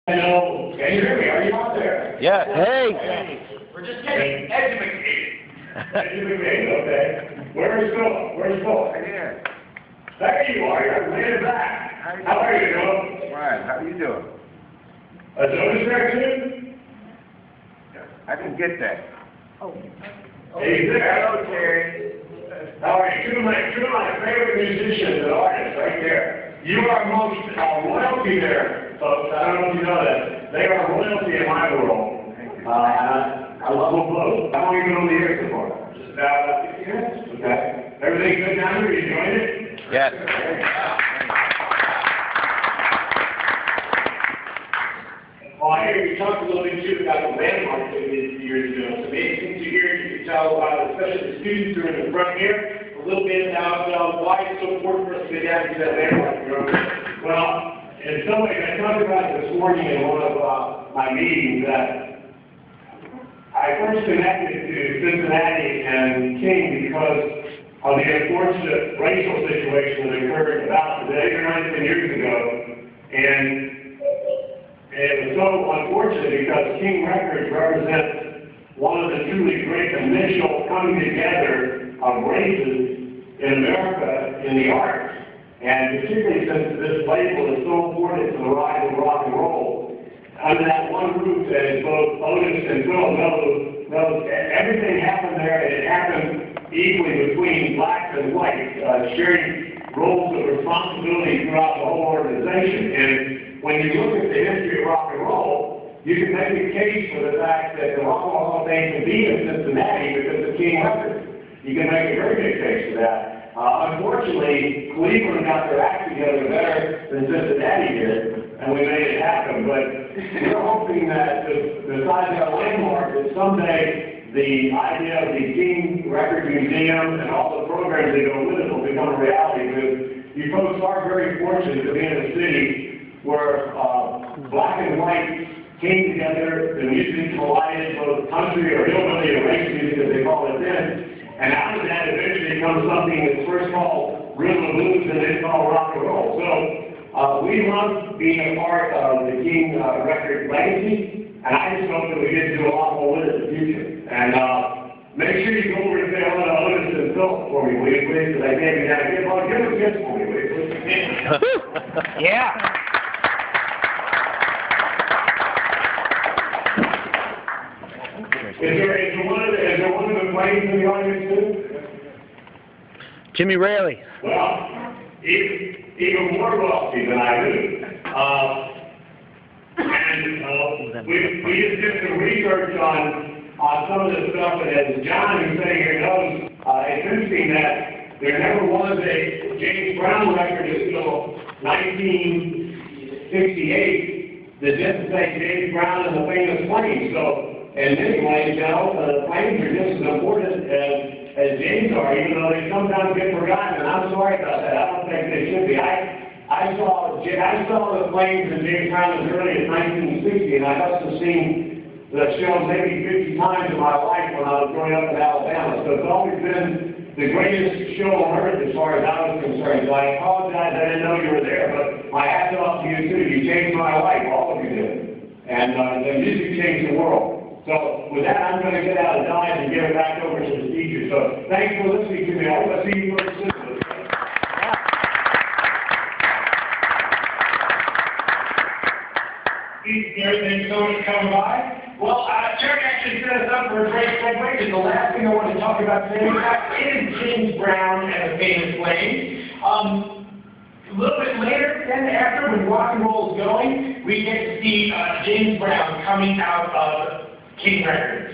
Hello, can you hear me? Are you out there? Yeah, hey! We're just getting educated. Educated, okay. Where's Phil? Where's Phil? Right here. There you are, you're laying back. How are you doing? Fine, how are you doing? A Otis section? I didn't get that. Hey, there. Hello, Terry. How are you? Two of my favorite musicians and artists right there. You are amongst royalty there, folks. I don't know if you know that. They are royalty in my world. I love them both. How long have you been on the air so far? Just about 6 years. Okay. Everything good down there? You enjoying it? Yes. Well, I hear you talked a little bit too about the landmark that you did years ago. So maybe since you're here, you can tell, especially the students who are in the front here, a little bit about why it's so important for us to get down to that landmark. Well, in some ways, I talked about it this morning in one of my meetings that I first connected to Cincinnati and King because of the unfortunate racial situation that occurred about 8 or 9 years ago. And it was so unfortunate because King Records represents one of the truly great initial coming together of races in America in the arts. And particularly since this label is so important to the rise of rock and roll, under that one roof, as both Otis and Phil knows everything happened there, and it happened equally between blacks and whites, sharing roles of responsibility throughout the whole organization. And when you look at the history of rock and roll, you can make a case for the fact that the Rock and Roll Hall of Fame can be in Cincinnati because of King Records. You can make a very good case for that. Unfortunately, Cleveland got their act together better than Cincinnati did, and we made it happen. But we're hoping that besides our landmark, that someday the idea of the King Record Museum and all the programs that go with it will become a reality. Because you folks are very fortunate to be in a city where black and white came together, the music collided, both country or hillbilly or race music as they call it then. And out of that eventually comes something that's first called rhythm and blues and then called rock and roll. So we love being a part of the King Record legacy, and I just hope that we get to do a lot more with it in the future. And make sure you go over and say hello to Otis and Phil for me, will you please? Because I can't be down here. Well, give them a kiss for me, will you please? Yeah. Is there one of the players in the audience too? Jimmy Railey. Well, even more wealthy than I do. We just did some research on some of this stuff, and as John, who's sitting here, knows, it's interesting that there never was a James Brown record until 1968 that didn't say James Brown and the Famous Flames. So, in many ways, the Flames are just as important as James are, even though they sometimes get forgotten, and I'm sorry about that. I don't think they should be. I saw the Flames and James Brown as early as 1960, and I must have seen the show maybe 50 times in my life when I was growing up in Alabama. So it's always been the greatest show on earth as far as I was concerned. So I apologize, I didn't know you were there, but my hat's off to you too. You changed my life, all of you did. And the music changed the world. So with that, I'm going to get out of Dodge and give it back over to the teacher. So thanks for listening to me. I hope I see you very soon. Thanks so much for coming by. Well, Terry actually set us up for a great segue, because the last thing I want to talk about today is James Brown and the Famous Flames. A little bit later, then after, when rock and roll is going, we get to see James Brown coming out of King Records.